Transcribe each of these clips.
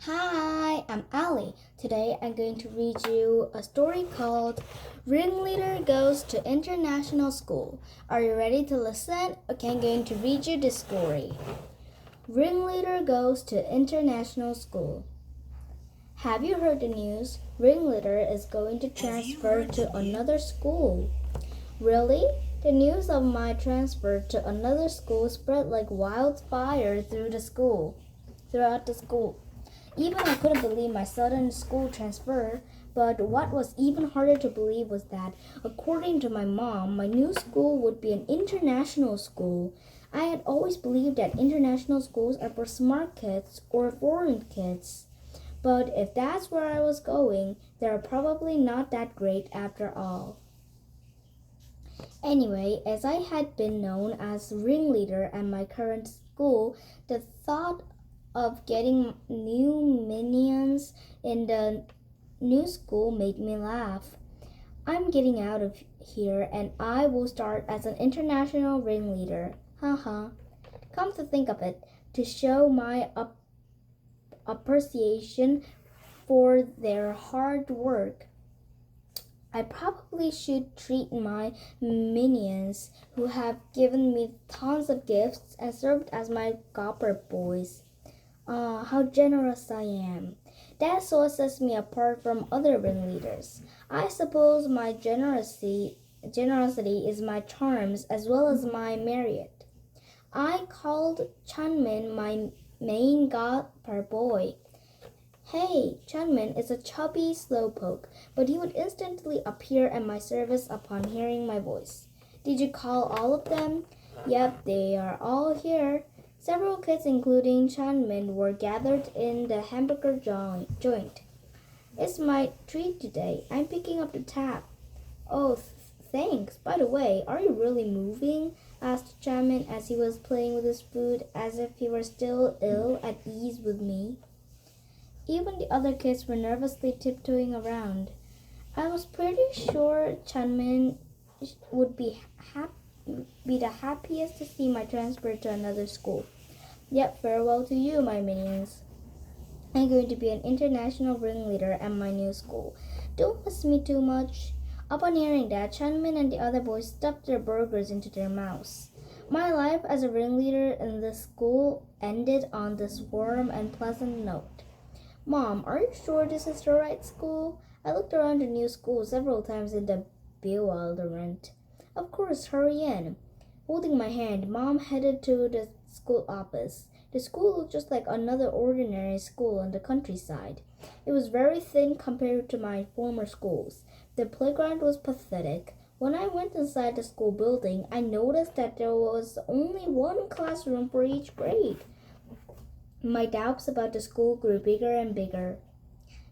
Hi, I'm Elly. Today I'm going to read you a story called Ringleader Goes to International School. Are you ready to listen? Okay, I'm going to read you this story. Ringleader Goes to International School. Have you heard the news? Ringleader is going to transfer to another school. Really? The news of my transfer to another school spread like wildfire throughout the school. Even I couldn't believe my sudden school transfer, but what was even harder to believe was that, according to my mom, my new school would be an international school. I had always believed that international schools are for smart kids or foreign kids. But if that's where I was going, they're probably not that great after all. Anyway, as I had been known as ringleader at my current school, the thought of getting new minions in the new school made me laugh. I'm getting out of here and I will start as an international ringleader. Haha. Come to think of it, to show my appreciation for their hard work, I probably should treat my minions, who have given me tons of gifts and served as my copper boys. How generous I am. That's what sets me apart from other ringleaders. I suppose my generosity is my charms as well as my merit. I called Chunmin my main copper boy. Hey, Chunmin is a chubby slowpoke, but he would instantly appear at my service upon hearing my voice. Did you call all of them? Yep, they are all here. Several kids, including Chunmin, were gathered in the hamburger joint. It's my treat today. I'm picking up the tab. Oh, thanks. By the way, are you really moving? Asked Chunmin as he was playing with his food as if he were still ill at ease with me. Even the other kids were nervously tiptoeing around. I was pretty sure Chunmin would be the happiest to see my transfer to another school. Yep, farewell to you, my minions. I'm going to be an international ringleader at my new school. Don't miss me too much. Upon hearing that, Chunmin and the other boys stuffed their burgers into their mouths. My life as a ringleader in this school ended on this warm and pleasant note. Mom, are you sure this is the right school? I looked around the new school several times in the bewilderment. Of course, hurry in. Holding my hand, Mom headed to the school office. The school looked just like another ordinary school in the countryside. It was very thin compared to my former schools. The playground was pathetic. When I went inside the school building, I noticed that there was only one classroom for each grade. My doubts about the school grew bigger and bigger.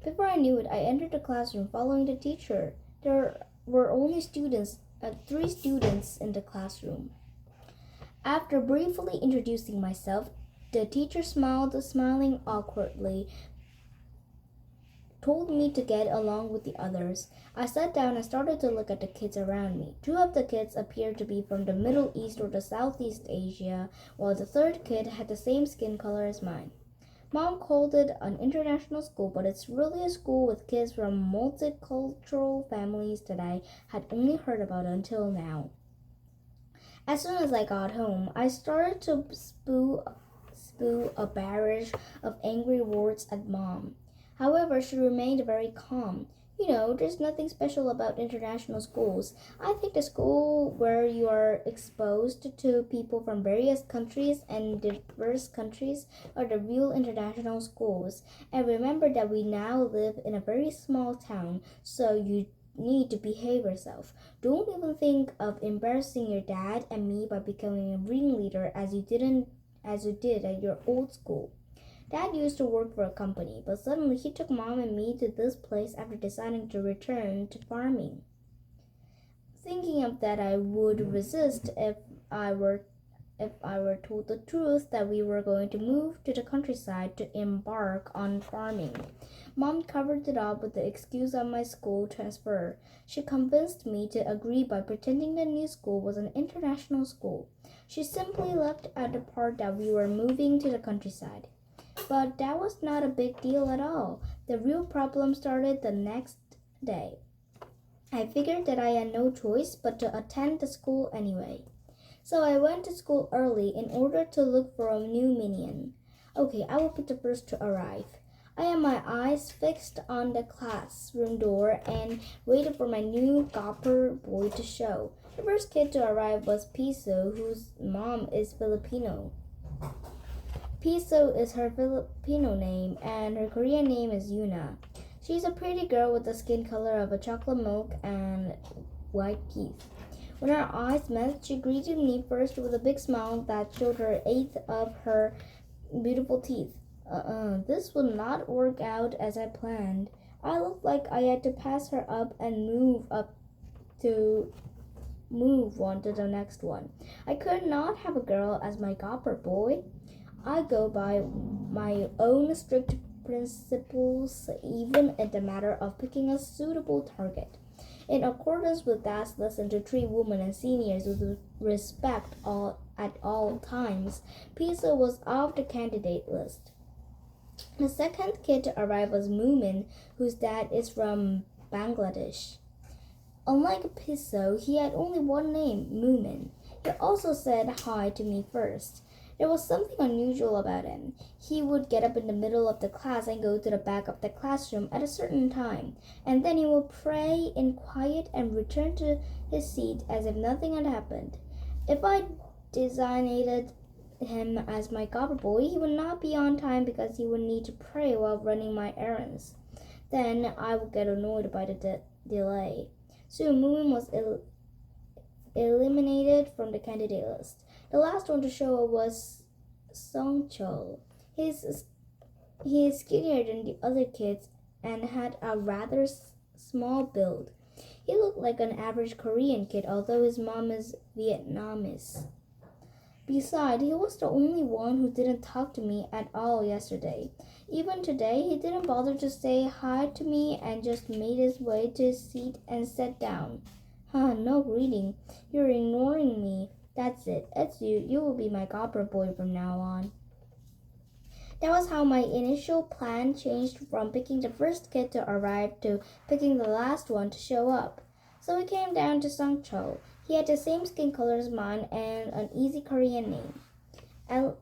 Before I knew it, I entered the classroom following the teacher. There were only three students in the classroom. After briefly introducing myself, the teacher smiling awkwardly, told me to get along with the others. I sat down and started to look at the kids around me. Two of the kids appeared to be from the Middle East or the Southeast Asia, while the third kid had the same skin color as mine. Mom called it an international school, but it's really a school with kids from multicultural families that I had only heard about until now. As soon as I got home, I started to spew a barrage of angry words at Mom. However, she remained very calm. You know, there's nothing special about international schools. I think the school where you are exposed to people from various countries and diverse countries are the real international schools. And remember that we now live in a very small town, so you need to behave yourself. Don't even think of embarrassing your dad and me by becoming a ringleader as you did at your old school. Dad used to work for a company, but suddenly he took Mom and me to this place after deciding to return to farming. Thinking of that, I would resist if I were told the truth that we were going to move to the countryside to embark on farming. Mom covered it up with the excuse of my school transfer. She convinced me to agree by pretending the new school was an international school. She simply left out the part that we were moving to the countryside. But that was not a big deal at all. The real problem started the next day. I figured that I had no choice but to attend the school anyway. So I went to school early in order to look for a new minion. Okay, I will be the first to arrive. I had my eyes fixed on the classroom door and waited for my new gopper boy to show. The first kid to arrive was Piso, whose mom is Filipino. Piso is her Filipino name, and her Korean name is Yuna. She's a pretty girl with the skin color of a chocolate milk and white teeth. When our eyes met, she greeted me first with a big smile that showed her eighth of her beautiful teeth. This will not work out as I planned. I looked like I had to pass her up and move on to the next one. I could not have a girl as my gopper boy. I go by my own strict principles, even in the matter of picking a suitable target. In accordance with that lesson to treat women and seniors with respect at all times, Pisa was off the candidate list. The second kid to arrive was Moomin, whose dad is from Bangladesh. Unlike Piso, he had only one name, Moomin. He also said hi to me first. There was something unusual about him. He would get up in the middle of the class and go to the back of the classroom at a certain time, and then he would pray in quiet and return to his seat as if nothing had happened. If I designated him as my gopper boy, he would not be on time because he would need to pray while running my errands. Then I would get annoyed by the delay. Soon Moomin was eliminated from the candidate list. The last one to show up was Songchul. He is skinnier than the other kids and had a rather small build. He looked like an average Korean kid, although his mom is Vietnamese. Besides, he was the only one who didn't talk to me at all yesterday. Even today, he didn't bother to say hi to me and just made his way to his seat and sat down. No greeting. You're ignoring me. That's it. It's you. You will be my gopper boy from now on. That was how my initial plan changed from picking the first kid to arrive to picking the last one to show up. So we came down to Sangchul. He had the same skin color as mine and an easy Korean name. At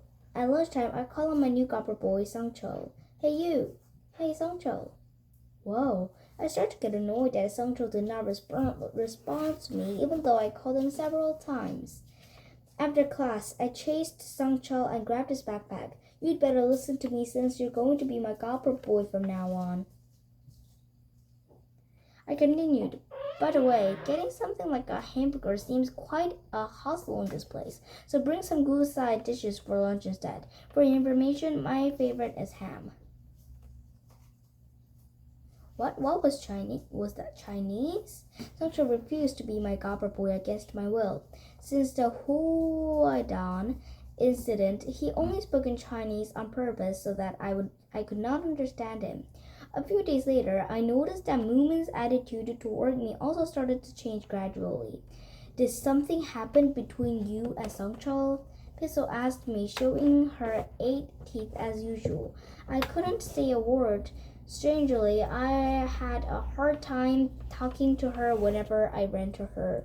lunchtime, I called on my new gopper boy, Sangchul. Hey you! Hey Sangchul! Whoa! I started to get annoyed that Sangchul did not respond to me, even though I called him several times. After class, I chased Sangchul and grabbed his backpack. You'd better listen to me since you're going to be my gopper boy from now on. I continued. By the way, getting something like a hamburger seems quite a hustle in this place, so bring some good side dishes for lunch instead. For your information, my favorite is ham. What was Chinese? Was that Chinese? Sangchul refused to be my gopper boy against my will. Since the Huaidan incident, he only spoke in Chinese on purpose so that I could not understand him. A few days later, I noticed that Moomin's attitude toward me also started to change gradually. Did something happen between you and Sangchul? Piso asked me, showing her 8 teeth as usual. I couldn't say a word. Strangely, I had a hard time talking to her whenever I ran to her.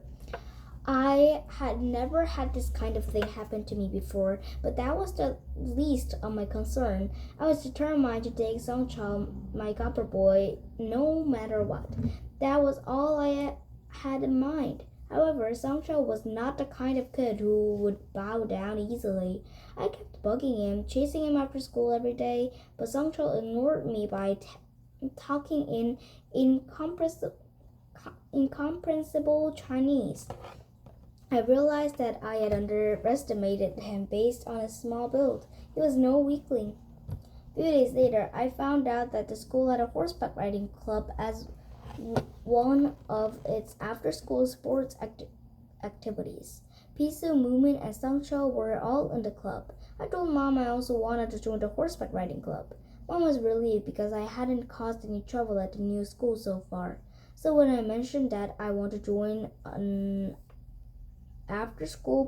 I had never had this kind of thing happen to me before, but that was the least of my concern. I was determined to take Sangchul, my gopper boy, no matter what. That was all I had in mind. However, Sangchul was not the kind of kid who would bow down easily. I kept bugging him, chasing him after school every day, but Sangchul ignored me by talking in incomprehensible Chinese. I realized that I had underestimated him based on his small build. He was no weakling. A few days later, I found out that the school had a horseback riding club as one of its after-school sports activities. Pisu, Moomin, and Sangchul were all in the club. I told Mom I also wanted to join the horseback riding club. Mom was relieved because I hadn't caused any trouble at the new school so far. So when I mentioned that I want to join an after-school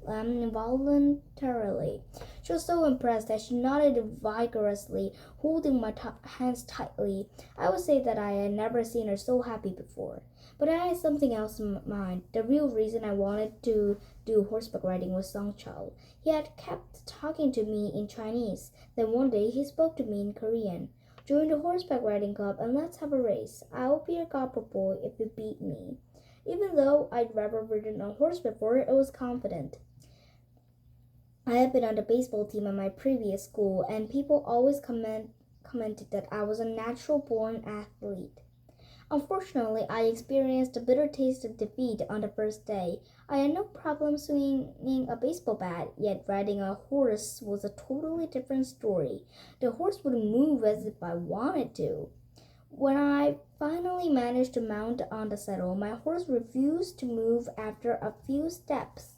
involuntarily. She was so impressed that she nodded vigorously, holding my hands tightly. I would say that I had never seen her so happy before. But I had something else in mind. The real reason I wanted to do horseback riding was Song Chao. He had kept talking to me in Chinese. Then one day he spoke to me in Korean. Join the horseback riding club and let's have a race. I'll be your copper boy if you beat me. Even though I'd never ridden a horse before, I was confident. I had been on the baseball team at my previous school, and people always commented that I was a natural-born athlete. Unfortunately, I experienced a bitter taste of defeat on the first day. I had no problem swinging a baseball bat, yet riding a horse was a totally different story. The horse would move as if I wanted to. When I finally managed to mount on the saddle, my horse refused to move after a few steps.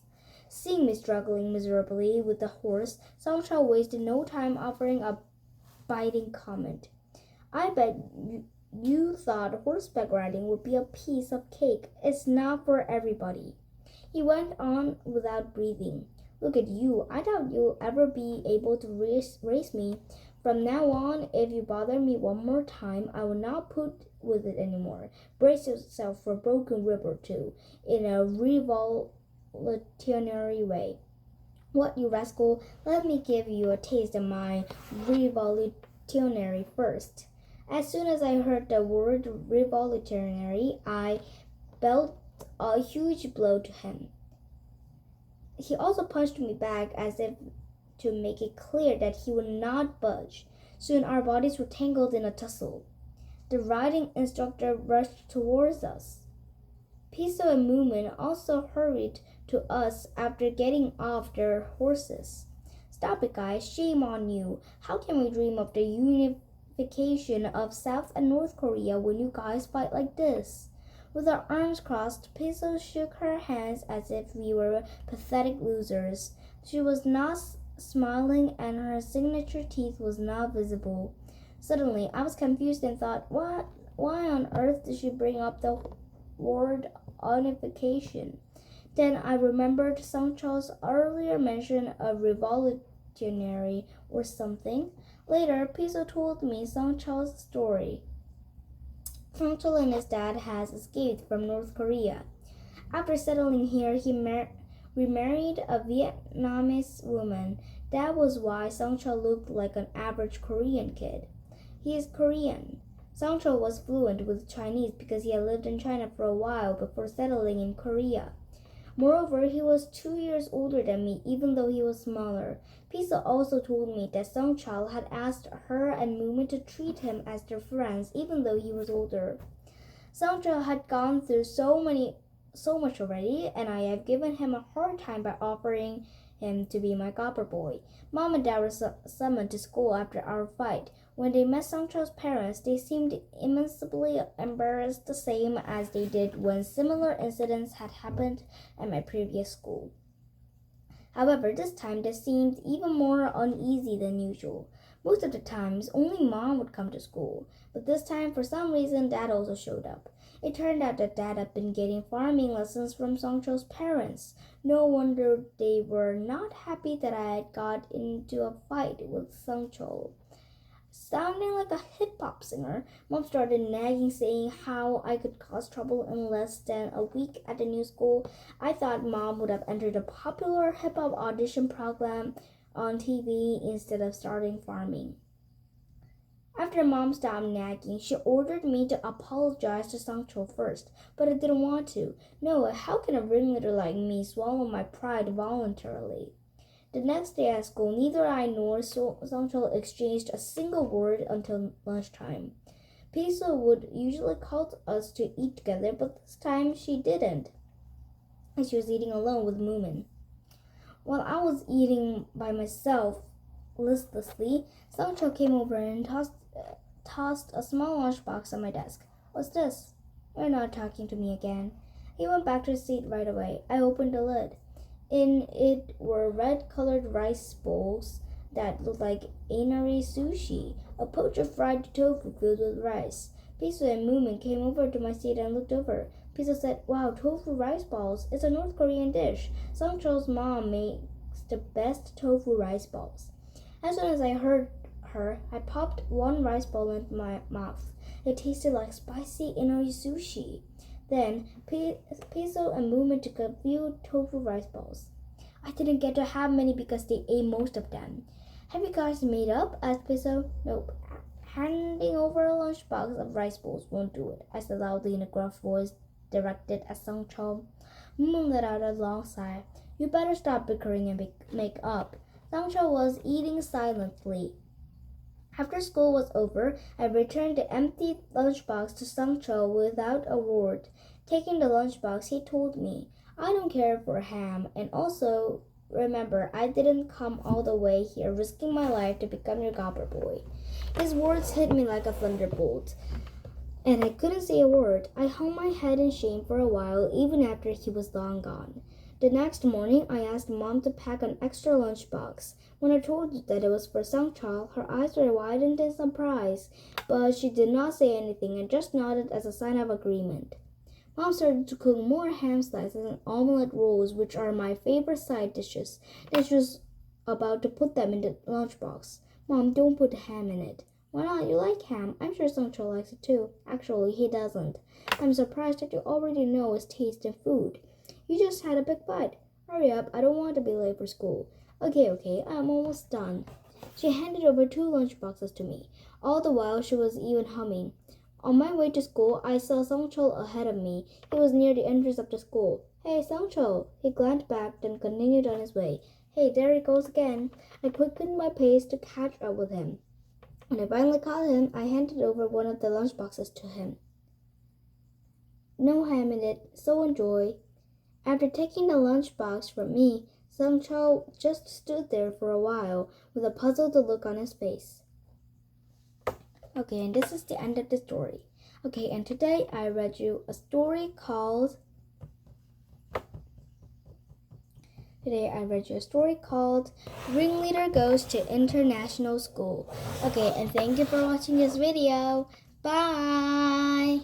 Seeing me struggling miserably with the horse, Song Chao wasted no time offering a biting comment. I bet you thought horseback riding would be a piece of cake. It's not for everybody. He went on without breathing. Look at you. I doubt you'll ever be able to race me. From now on, if you bother me one more time, I will not put with it anymore. Brace yourself for a broken rib or two, in a revolutionary way. What, you rascal? Let me give you a taste of my revolutionary first. As soon as I heard the word revolutionary, I dealt a huge blow to him. He also punched me back as if to make it clear that he would not budge. Soon our bodies were tangled in a tussle. The riding instructor rushed towards us. Piso and Moomin also hurried to us after getting off their horses. Stop it, guys. Shame on you. How can we dream of the unification of South and North Korea when you guys fight like this? With our arms crossed, Piso shook her hands as if we were pathetic losers. She was not smiling and her signature teeth was not visible. Suddenly, I was confused and thought, why on earth did she bring up the word unification? Then I remembered Song Chao's earlier mention of revolutionary or something. Later, Piso told me Song Chao's story. Song Chao and his dad has escaped from North Korea. After settling here, he remarried a Vietnamese woman. That was why Song Chao looked like an average Korean kid. He is Korean. Song Chao was fluent with Chinese because he had lived in China for a while before settling in Korea. Moreover, he was 2 years older than me, even though he was smaller. Pisa also told me that Song Chao had asked her and Moomin to treat him as their friends, even though he was older. Song Chao had gone through so much already, and I have given him a hard time by offering him to be my copper boy. Mom and Dad were summoned to school after our fight. When they met Song Chao's parents, they seemed immensely embarrassed, the same as they did when similar incidents had happened at my previous school. However, this time they seemed even more uneasy than usual. Most of the times, only Mom would come to school, but this time, for some reason, Dad also showed up. It turned out that Dad had been getting farming lessons from Song Chao's parents. No wonder they were not happy that I had got into a fight with Song Chao. Sounding like a hip-hop singer, Mom started nagging, saying how I could cause trouble in less than a week at the new school. I thought Mom would have entered a popular hip-hop audition program on TV instead of starting farming. After Mom stopped nagging, she ordered me to apologize to Song Chao first, but I didn't want to. No, how can a ringleader like me swallow my pride voluntarily? The next day at school, neither I nor Song Chao exchanged a single word until lunchtime. Pisa would usually call us to eat together, but this time she didn't. She was eating alone with Moomin. While I was eating by myself listlessly, Song Chao came over and tossed a small lunchbox on my desk. What's this? You're not talking to me again. He went back to his seat right away. I opened the lid. In it were red-colored rice bowls that looked like inari sushi, a poached fried tofu filled with rice. Piso and Moomin came over to my seat and looked over. Pizza said, wow, tofu rice balls. It's a North Korean dish. Songchol's mom makes the best tofu rice balls. As soon as I heard her, I popped one rice ball into my mouth. It tasted like spicy inoi sushi. Then Pizza and Movement took a few tofu rice balls. I didn't get to have many because they ate most of them. Have you guys made up? Asked Pizza. Nope. Handing over a lunchbox of rice balls won't do it, I said loudly in a gruff voice directed at Songchol. Moon let out a long sigh. You better stop bickering and make up. Songchol was eating silently. After school was over, I returned the empty lunchbox to Songchol without a word. Taking the lunchbox, he told me, I don't care for ham, and also, remember, I didn't come all the way here risking my life to become your gobber boy. His words hit me like a thunderbolt, and I couldn't say a word. I hung my head in shame for a while, even after he was long gone. The next morning, I asked Mom to pack an extra lunchbox. When I told her that it was for Songchol, her eyes were widened in surprise, but she did not say anything and just nodded as a sign of agreement. Mom started to cook more ham slices and omelette rolls, which are my favorite side dishes. Then she was about to put them in the lunchbox. Mom, don't put ham in it. Why not? You like ham. I'm sure Songchol likes it too. Actually, he doesn't. I'm surprised that you already know his taste in food. You just had a big bite. Hurry up. I don't want to be late for school. Okay, I'm almost done. She handed over 2 lunchboxes to me. All the while, she was even humming. On my way to school, I saw Songchol ahead of me. He was near the entrance of the school. Hey, Songchol! He glanced back, then continued on his way. Hey, there he goes again. I quickened my pace to catch up with him. When I finally caught him, I handed over one of the lunchboxes to him. No ham in it, so enjoy. After taking the lunchbox from me, Songchol just stood there for a while with a puzzled look on his face. Okay, and this is the end of the story. Okay, and today I read you a story called Ringleader Goes to International School. Okay, and thank you for watching this video. Bye!